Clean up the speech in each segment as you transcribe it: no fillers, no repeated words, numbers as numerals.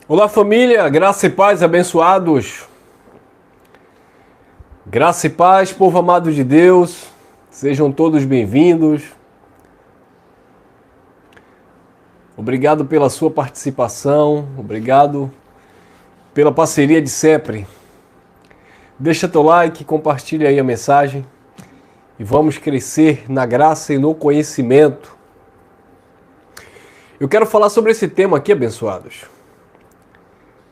Olá família, graça e paz abençoados. Graça e paz, povo amado de Deus, sejam todos bem-vindos. Obrigado pela sua participação, obrigado pela parceria de sempre. Deixa teu like, compartilha aí a mensagem e vamos crescer na graça e no conhecimento. Eu quero falar sobre esse tema aqui, abençoados.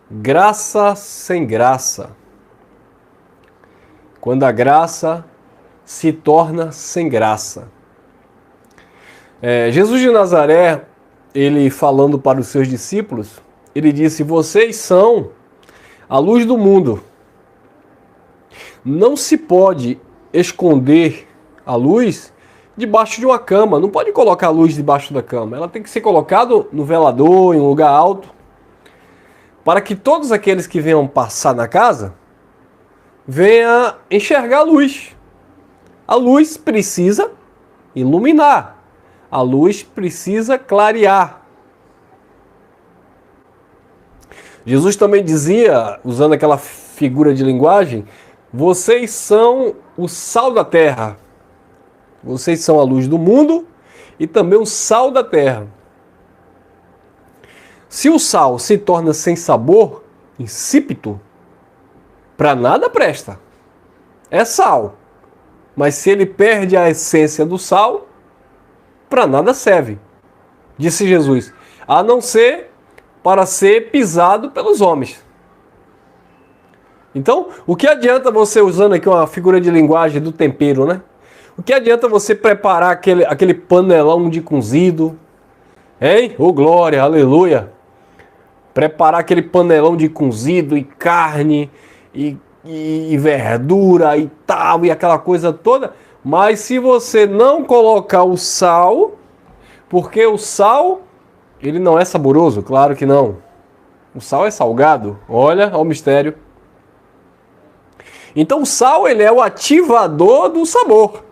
Graça sem graça. Quando a graça se torna sem graça. Jesus de Nazaré, ele falando para os seus discípulos, ele disse: vocês são a luz do mundo. Não se pode esconder a luz debaixo de uma cama. Não pode colocar a luz debaixo da cama. Ela tem que ser colocada no velador, em um lugar alto, para que todos aqueles que venham passar na casa venham enxergar a luz. A luz precisa iluminar. A luz precisa clarear. Jesus também dizia, usando aquela figura de linguagem, vocês são o sal da terra. Vocês são a luz do mundo e também o sal da terra. Se o sal se torna sem sabor, insípido, para nada presta. É sal. Mas se ele perde a essência do sal, para nada serve. Disse Jesus, a não ser para ser pisado pelos homens. Então, o que adianta você, usando aqui uma figura de linguagem do tempero, né? O que adianta você preparar aquele panelão de cozido? Hein? Ô glória, aleluia! Preparar aquele panelão de cozido e carne e verdura e tal, e aquela coisa toda. Mas se você não colocar o sal, porque o sal, ele não é saboroso, claro que não. O sal é salgado, olha o mistério. Então o sal, ele é o ativador do sabor.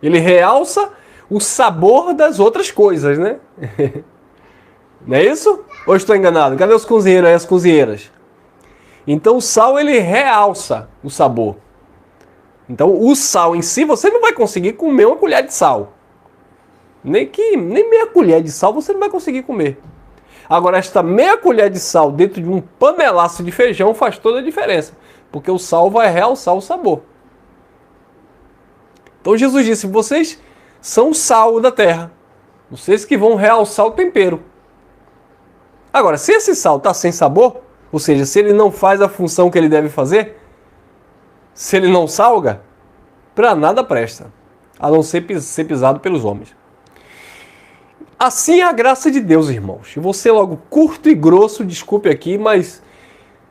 Ele realça o sabor das outras coisas, né? Não é isso? Ou estou enganado? Cadê os cozinheiros aí, as cozinheiras? Então o sal, ele realça o sabor. Então o sal em si, você não vai conseguir comer uma colher de sal. Nem meia colher de sal você não vai conseguir comer. Agora, esta meia colher de sal dentro de um panelaço de feijão faz toda a diferença. Porque o sal vai realçar o sabor. Então Jesus disse, vocês são o sal da terra. Vocês que vão realçar o tempero. Agora, se esse sal está sem sabor, ou seja, se ele não faz a função que ele deve fazer, se ele não salga, para nada presta, a não ser pisado pelos homens. Assim é a graça de Deus, irmãos. E vou ser logo curto e grosso, desculpe aqui, mas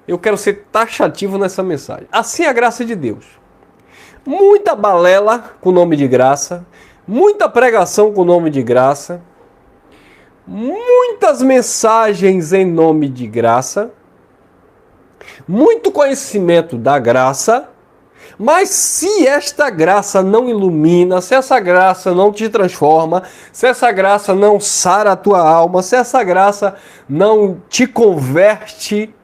eu quero ser taxativo nessa mensagem. Assim é a graça de Deus. Muita balela com o nome de graça, muita pregação com o nome de graça, muitas mensagens em nome de graça, muito conhecimento da graça, mas se esta graça não ilumina, se essa graça não te transforma, se essa graça não sara a tua alma, se essa graça não te converte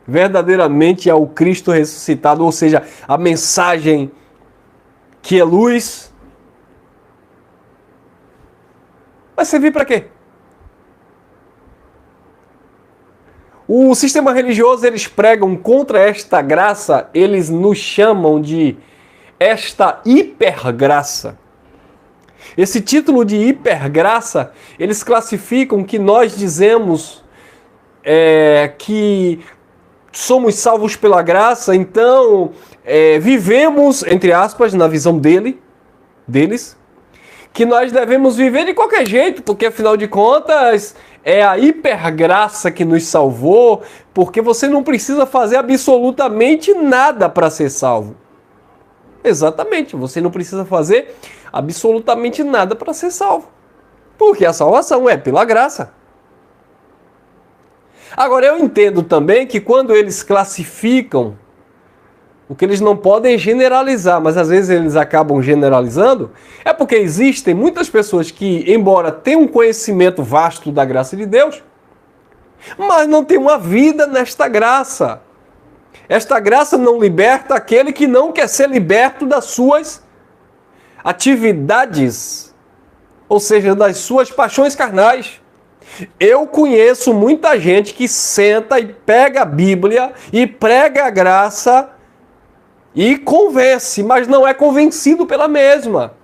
verdadeiramente ao Cristo ressuscitado, ou seja, a mensagem que é luz, vai servir para quê? O sistema religioso, eles pregam contra esta graça, eles nos chamam de esta hipergraça. Esse título de hipergraça, eles classificam que nós dizemos que somos salvos pela graça, então vivemos, entre aspas, na visão deles, que nós devemos viver de qualquer jeito, porque afinal de contas é a hipergraça que nos salvou, porque você não precisa fazer absolutamente nada para ser salvo. Exatamente, você não precisa fazer absolutamente nada para ser salvo, porque a salvação é pela graça. Agora, eu entendo também que quando eles classificam, o que eles não podem generalizar, mas às vezes eles acabam generalizando, é porque existem muitas pessoas que, embora tenham um conhecimento vasto da graça de Deus, mas não tem uma vida nesta graça. Esta graça não liberta aquele que não quer ser liberto das suas atividades, ou seja, das suas paixões carnais. Eu conheço muita gente que senta e pega a Bíblia e prega a graça e convence, mas não é convencido pela mesma.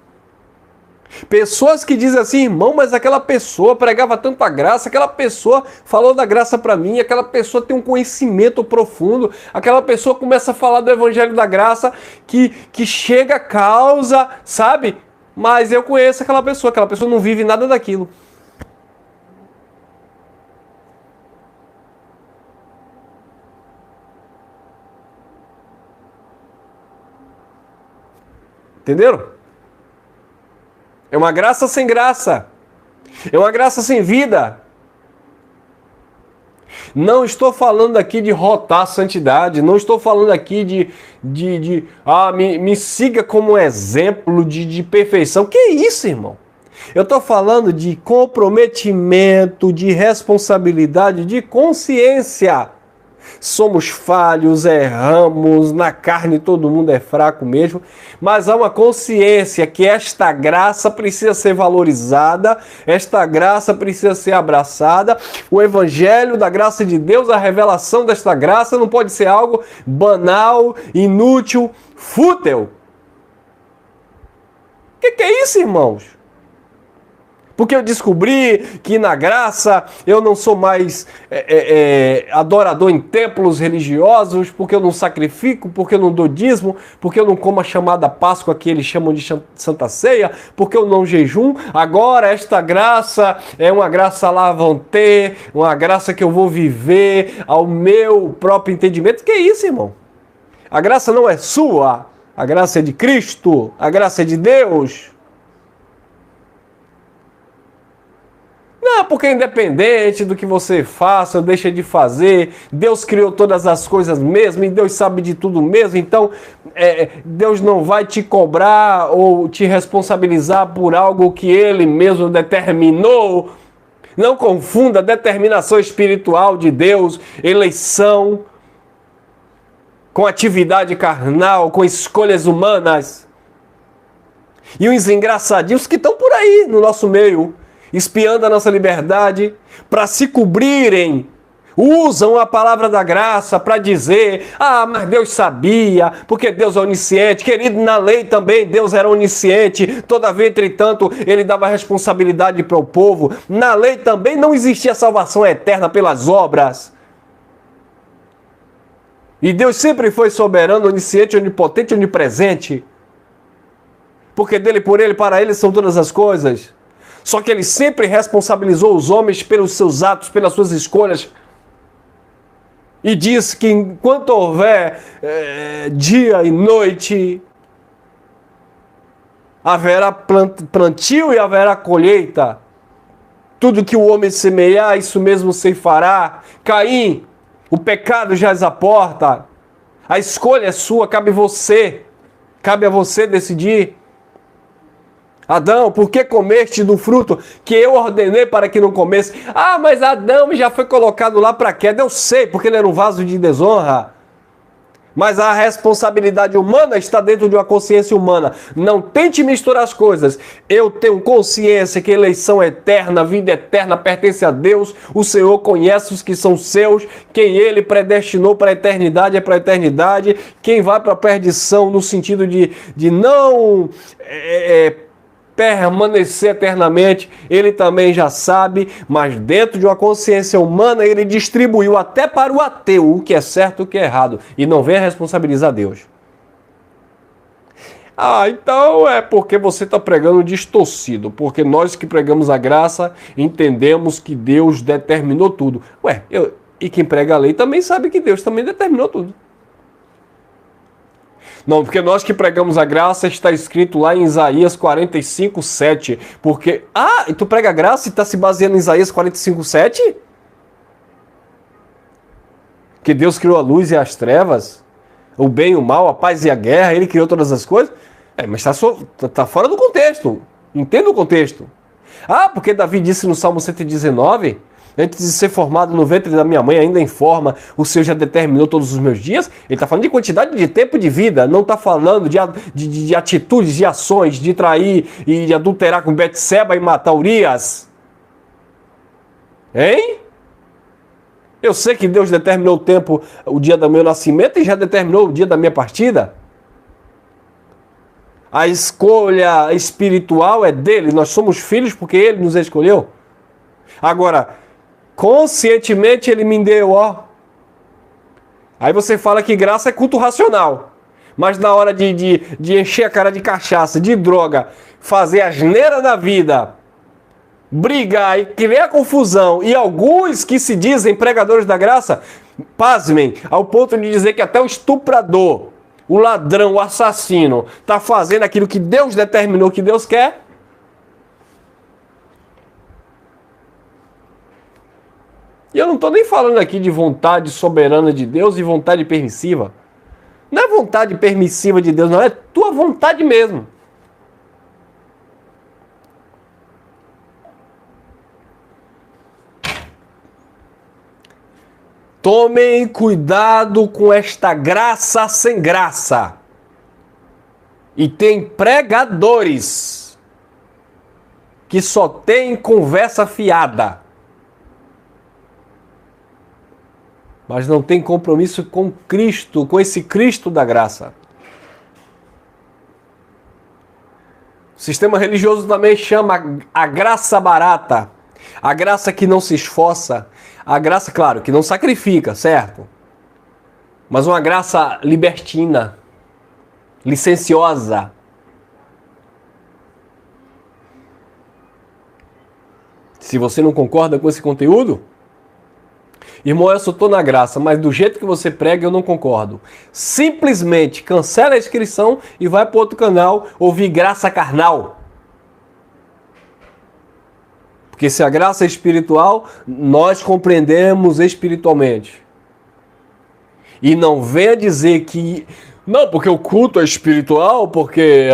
Pessoas que dizem assim, irmão, mas aquela pessoa pregava tanta graça, aquela pessoa falou da graça para mim, aquela pessoa tem um conhecimento profundo, aquela pessoa começa a falar do evangelho da graça que chega a causa, sabe? Mas eu conheço aquela pessoa não vive nada daquilo. Entenderam? É uma graça sem graça. É uma graça sem vida. Não estou falando aqui de rotar a santidade. Não estou falando aqui me siga como exemplo de perfeição. Que isso, irmão? Eu estou falando de comprometimento, de responsabilidade, de consciência. Somos falhos, erramos, na carne todo mundo é fraco mesmo, mas há uma consciência que esta graça precisa ser valorizada, esta graça precisa ser abraçada. O evangelho da graça de Deus, a revelação desta graça não pode ser algo banal, inútil, fútil. O que é isso, irmãos? Porque eu descobri que na graça eu não sou mais adorador em templos religiosos, porque eu não sacrifico, porque eu não dou dízimo, porque eu não como a chamada Páscoa que eles chamam de Santa Ceia, porque eu não jejum. Agora esta graça é uma graça lá vão ter, uma graça que eu vou viver ao meu próprio entendimento. Que é isso, irmão? A graça não é sua, a graça é de Cristo, a graça é de Deus. Não, porque independente do que você faça ou deixa de fazer, Deus criou todas as coisas mesmo e Deus sabe de tudo mesmo, então Deus não vai te cobrar ou te responsabilizar por algo que Ele mesmo determinou. Não confunda determinação espiritual de Deus, eleição, com atividade carnal, com escolhas humanas. E os engraçadinhos que estão por aí no nosso meio, espiando a nossa liberdade, para se cobrirem, usam a palavra da graça para dizer, mas Deus sabia, porque Deus é onisciente. Querido, na lei também Deus era onisciente, todavia, entretanto, Ele dava responsabilidade para o povo. Na lei também não existia salvação eterna pelas obras. E Deus sempre foi soberano, onisciente, onipotente, onipresente, porque dele, por Ele, para Ele são todas as coisas. Só que Ele sempre responsabilizou os homens pelos seus atos, pelas suas escolhas. E diz que enquanto houver dia e noite, haverá plantio e haverá colheita. Tudo que o homem semear, isso mesmo ceifará. Caim, o pecado jaz à porta. A escolha é sua, cabe a você decidir. Adão, por que comeste do fruto que eu ordenei para que não comesse? Mas Adão já foi colocado lá para queda. Eu sei, porque ele era um vaso de desonra. Mas a responsabilidade humana está dentro de uma consciência humana. Não tente misturar as coisas. Eu tenho consciência que eleição eterna, vida eterna pertence a Deus. O Senhor conhece os que são seus. Quem Ele predestinou para a eternidade é para a eternidade. Quem vai para a perdição no sentido de não permanecer eternamente, Ele também já sabe, mas dentro de uma consciência humana, Ele distribuiu até para o ateu o que é certo e o que é errado, e não vem a responsabilizar Deus. Então é porque você está pregando distorcido, porque nós que pregamos a graça, entendemos que Deus determinou tudo. E quem prega a lei também sabe que Deus também determinou tudo. Não, porque nós que pregamos a graça, está escrito lá em Isaías 45, 7. Porque, e tu prega a graça e está se baseando em Isaías 45, 7? Que Deus criou a luz e as trevas, o bem e o mal, a paz e a guerra, Ele criou todas as coisas. Mas está fora do contexto. Entenda o contexto. Porque Davi disse no Salmo 119 Antes de ser formado no ventre da minha mãe, ainda em forma, o Senhor já determinou todos os meus dias. Ele está falando de quantidade de tempo de vida, não está falando de atitudes, de ações, de trair e de adulterar com Betseba e matar Urias. Hein? Eu sei que Deus determinou o tempo, o dia do meu nascimento e já determinou o dia da minha partida. A escolha espiritual é dele, nós somos filhos porque ele nos escolheu. Agora, conscientemente ele me deu, ó. Aí você fala que graça é culto racional. Mas na hora de encher a cara de cachaça, de droga, fazer asneira da vida, brigar e criar confusão, e alguns que se dizem pregadores da graça, pasmem, ao ponto de dizer que até o estuprador, o ladrão, o assassino, está fazendo aquilo que Deus determinou que Deus quer. E eu não estou nem falando aqui de vontade soberana de Deus e vontade permissiva. Não é vontade permissiva de Deus, não, é tua vontade mesmo. Tomem cuidado com esta graça sem graça. E tem pregadores que só têm conversa fiada. Mas não tem compromisso com Cristo, com esse Cristo da graça. O sistema religioso também chama a graça barata, a graça que não se esforça, a graça, claro, que não sacrifica, certo? Mas uma graça libertina, licenciosa. Se você não concorda com esse conteúdo, irmão, eu só estou na graça, mas do jeito que você prega eu não concordo. Simplesmente cancela a inscrição e vai para outro canal ouvir graça carnal. Porque se a graça é espiritual, nós compreendemos espiritualmente. E não venha dizer que... Não, porque o culto é espiritual, porque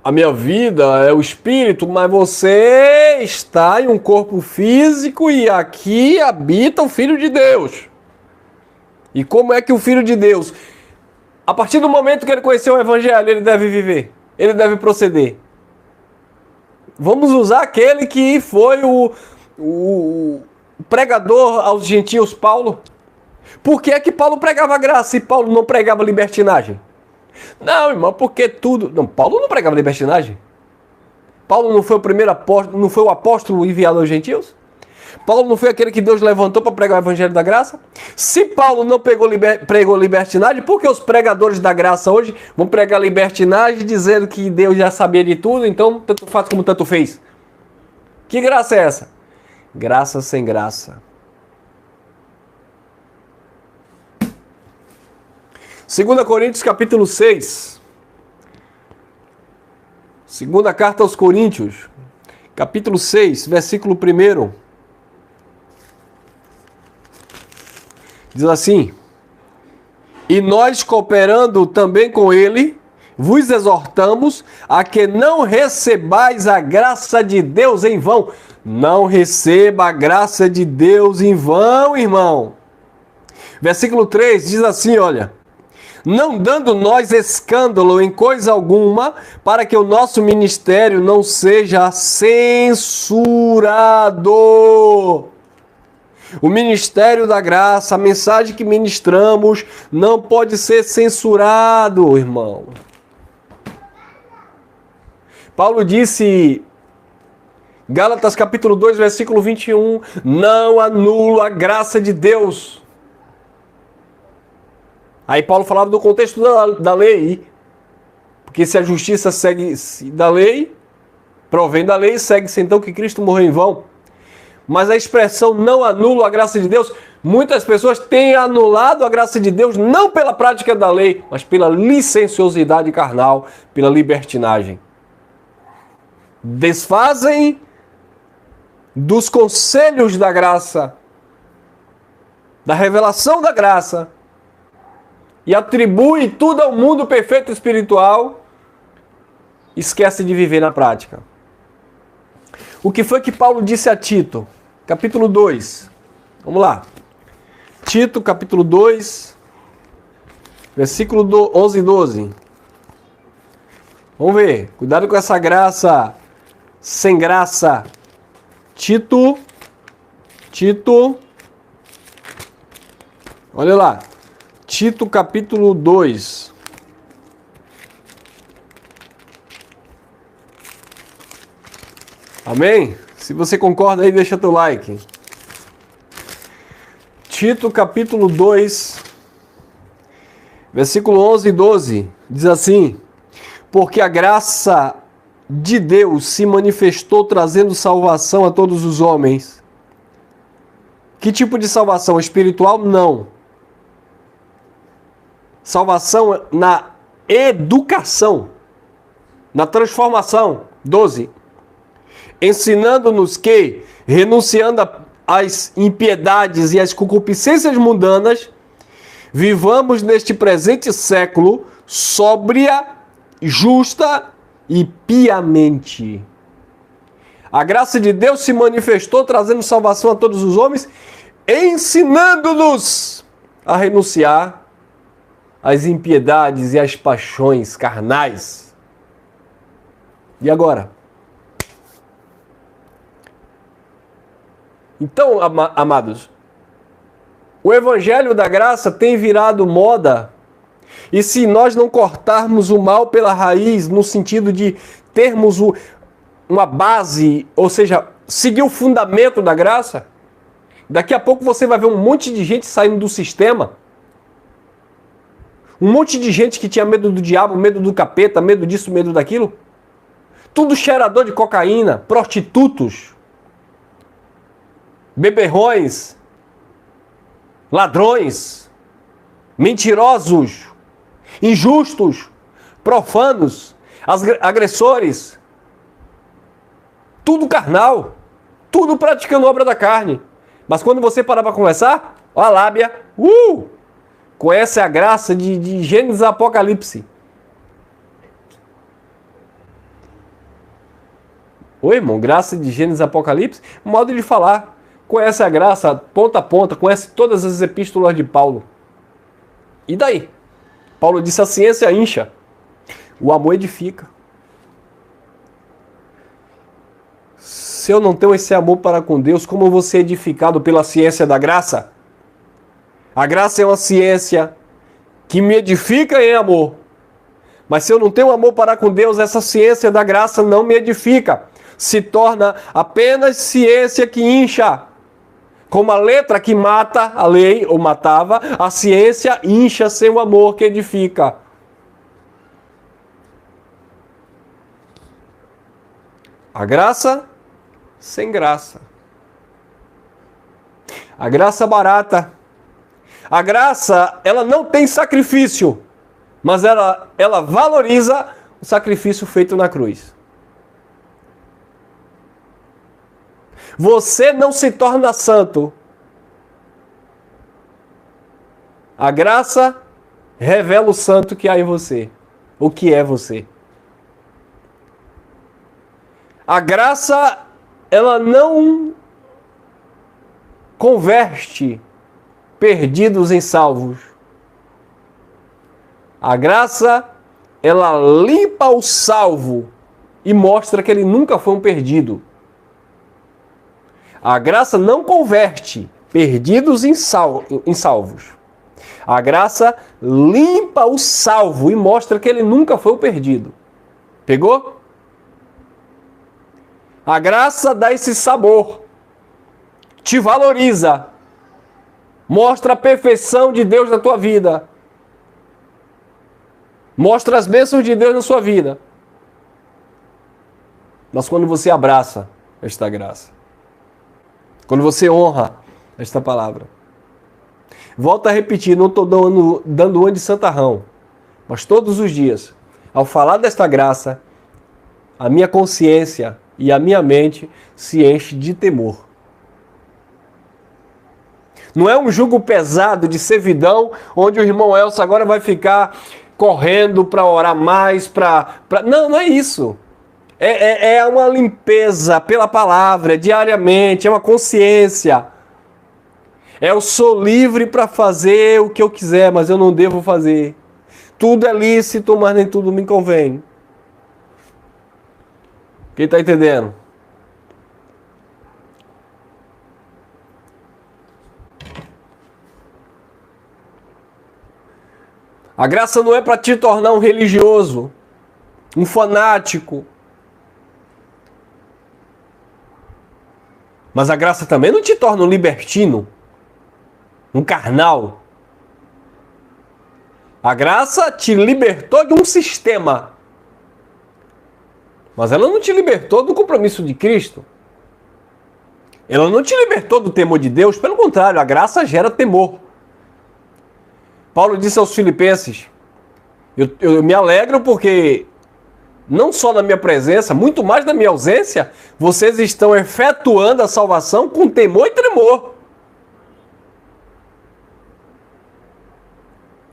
a minha vida é o espírito, mas você está em um corpo físico e aqui habita o Filho de Deus. E como é que o Filho de Deus, a partir do momento que ele conheceu o Evangelho, ele deve viver, ele deve proceder? Vamos usar aquele que foi o pregador aos gentios, Paulo. Por que é que Paulo pregava graça e Paulo não pregava libertinagem? Não, irmão, porque tudo... Não, Paulo não pregava libertinagem. Paulo não foi o primeiro apóstolo, não foi o apóstolo enviado aos gentios? Paulo não foi aquele que Deus levantou para pregar o evangelho da graça? Se Paulo não pregou libertinagem, por que os pregadores da graça hoje vão pregar libertinagem dizendo que Deus já sabia de tudo, então tanto faz como tanto fez? Que graça é essa? Graça sem graça. 2 Coríntios capítulo 6. Segunda carta aos Coríntios, capítulo 6, versículo 1. Diz assim: E nós, cooperando também com ele, vos exortamos a que não recebais a graça de Deus em vão. Não receba a graça de Deus em vão, irmão. Versículo 3 diz assim, olha: Não dando nós escândalo em coisa alguma, para que o nosso ministério não seja censurado. O ministério da graça, a mensagem que ministramos, não pode ser censurado, irmão. Paulo disse, Gálatas capítulo 2, versículo 21, não anulo a graça de Deus. Aí Paulo falava do contexto da lei, porque se a justiça segue da lei, provém da lei, segue-se então que Cristo morreu em vão. Mas a expressão não anulo a graça de Deus, muitas pessoas têm anulado a graça de Deus não pela prática da lei, mas pela licenciosidade carnal, pela libertinagem. Desfazem dos conselhos da graça, da revelação da graça, e atribui tudo ao mundo perfeito espiritual, esquece de viver na prática. o que foi que Paulo disse a Tito? Capítulo 2. Vamos lá. Tito, capítulo 2, versículo 11 e 12. Vamos ver. Cuidado com essa graça sem graça. Tito. Olha lá. Tito, capítulo 2. Amém? Se você concorda aí, deixa teu like. Tito, capítulo 2, versículo 11 e 12. Diz assim: porque a graça de Deus se manifestou trazendo salvação a todos os homens. Que tipo de salvação? Espiritual? Não. Salvação na educação, na transformação. 12. Ensinando-nos que, renunciando às impiedades e às concupiscências mundanas, vivamos neste presente século sóbria, justa e piamente. A graça de Deus se manifestou trazendo salvação a todos os homens, ensinando-nos a renunciar às impiedades e às paixões carnais. E agora? Então, amados, o evangelho da graça tem virado moda, e se nós não cortarmos o mal pela raiz, no sentido de termos uma base, ou seja, seguir o fundamento da graça, daqui a pouco você vai ver um monte de gente saindo do sistema, um monte de gente que tinha medo do diabo, medo do capeta, medo disso, medo daquilo, tudo cheirador de cocaína, prostitutos, beberrões, ladrões, mentirosos, injustos, profanos, agressores, tudo carnal, tudo praticando obra da carne. Mas quando você parar para conversar, ó a lábia, conhece a graça de Gênesis e Apocalipse. Oi, irmão, graça de Gênesis e Apocalipse, modo de falar. Conhece a graça ponta a ponta, conhece todas as epístolas de Paulo. E daí? Paulo disse: a ciência incha, o amor edifica. Se eu não tenho esse amor para com Deus, como eu vou ser edificado pela ciência da graça? A graça é uma ciência que me edifica em amor. Mas se eu não tenho amor para com Deus, essa ciência da graça não me edifica. Se torna apenas ciência que incha. Como a letra que mata a lei, ou matava, a ciência incha sem o amor que edifica. A graça sem graça. A graça barata. A graça, ela não tem sacrifício, mas ela valoriza o sacrifício feito na cruz. Você não se torna santo. A graça revela o santo que há em você, o que é você. A graça, ela não converte perdidos em salvos. A graça, ela limpa o salvo e mostra que ele nunca foi um perdido. A graça não converte perdidos em salvos. A graça limpa o salvo e mostra que ele nunca foi um perdido. Pegou? A graça dá esse sabor, te valoriza, mostra a perfeição de Deus na tua vida, mostra as bênçãos de Deus na sua vida. Mas quando você abraça esta graça, quando você honra esta palavra, volto a repetir, não estou dando uma de santarrão, mas todos os dias, ao falar desta graça, a minha consciência e a minha mente se enche de temor. Não é um jugo pesado de servidão, onde o irmão Elcio agora vai ficar correndo para orar mais, Não é isso. É uma limpeza pela palavra, diariamente, é uma consciência. Eu sou livre para fazer o que eu quiser, mas eu não devo fazer. Tudo é lícito, mas nem tudo me convém. Quem está entendendo? A graça não é para te tornar um religioso, um fanático. Mas a graça também não te torna um libertino, um carnal. A graça te libertou de um sistema. Mas ela não te libertou do compromisso de Cristo. Ela não te libertou do temor de Deus. Pelo contrário, a graça gera temor. Paulo disse aos Filipenses, eu me alegro porque não só na minha presença, muito mais na minha ausência, vocês estão efetuando a salvação com temor e tremor.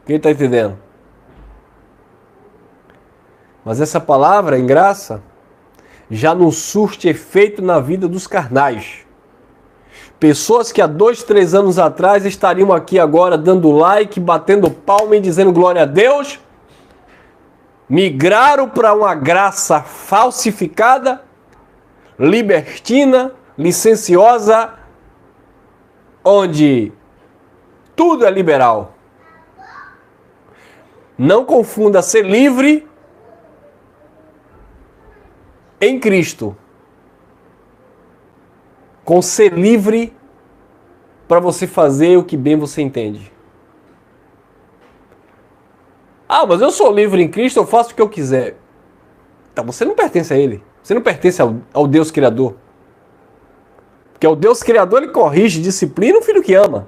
Quem está entendendo? Mas essa palavra, em graça, já não surte efeito na vida dos carnais. Pessoas que há 2, 3 anos atrás estariam aqui agora dando like, batendo palma e dizendo glória a Deus, migraram para uma graça falsificada, libertina, licenciosa, onde tudo é liberal. Não confunda ser livre em Cristo com ser livre para você fazer o que bem você entende. Ah, mas eu sou livre em Cristo, eu faço o que eu quiser. Então você não pertence a Ele. Você não pertence ao Deus Criador. Porque o Deus Criador, Ele corrige, disciplina o filho que ama.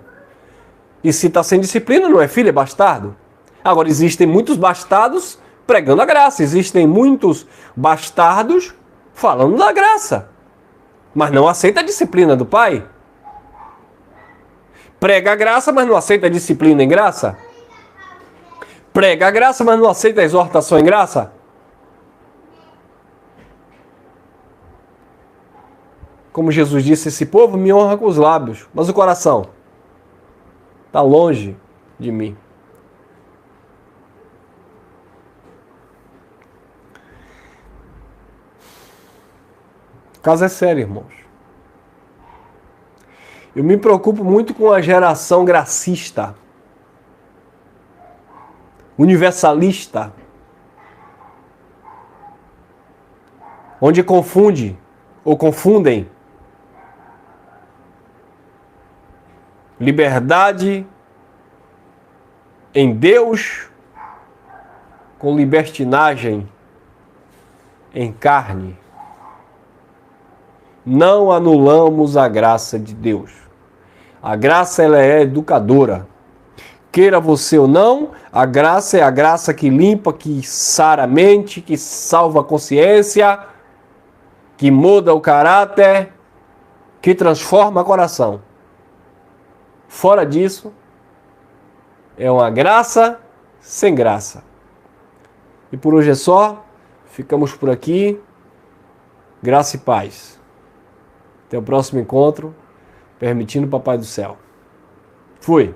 E se está sem disciplina, não é filho, é bastardo. Agora, existem muitos bastardos pregando a graça. Existem muitos bastardos falando da graça. Mas não aceita a disciplina do Pai. Prega a graça, mas não aceita a disciplina em graça. Prega a graça, mas não aceita a exortação em graça. Como Jesus disse, esse povo me honra com os lábios, mas o coração está longe de mim. O caso é sério, irmãos. Eu me preocupo muito com a geração gracista, universalista, onde confunde ou confundem liberdade em Deus com libertinagem em carne. Não anulamos a graça de Deus. A graça, ela é educadora. Queira você ou não, a graça é a graça que limpa, que sara a mente, que salva a consciência, que muda o caráter, que transforma o coração. Fora disso, é uma graça sem graça. E por hoje é só. Ficamos por aqui. Graça e paz. Até o próximo encontro, permitindo o Papai do Céu. Fui!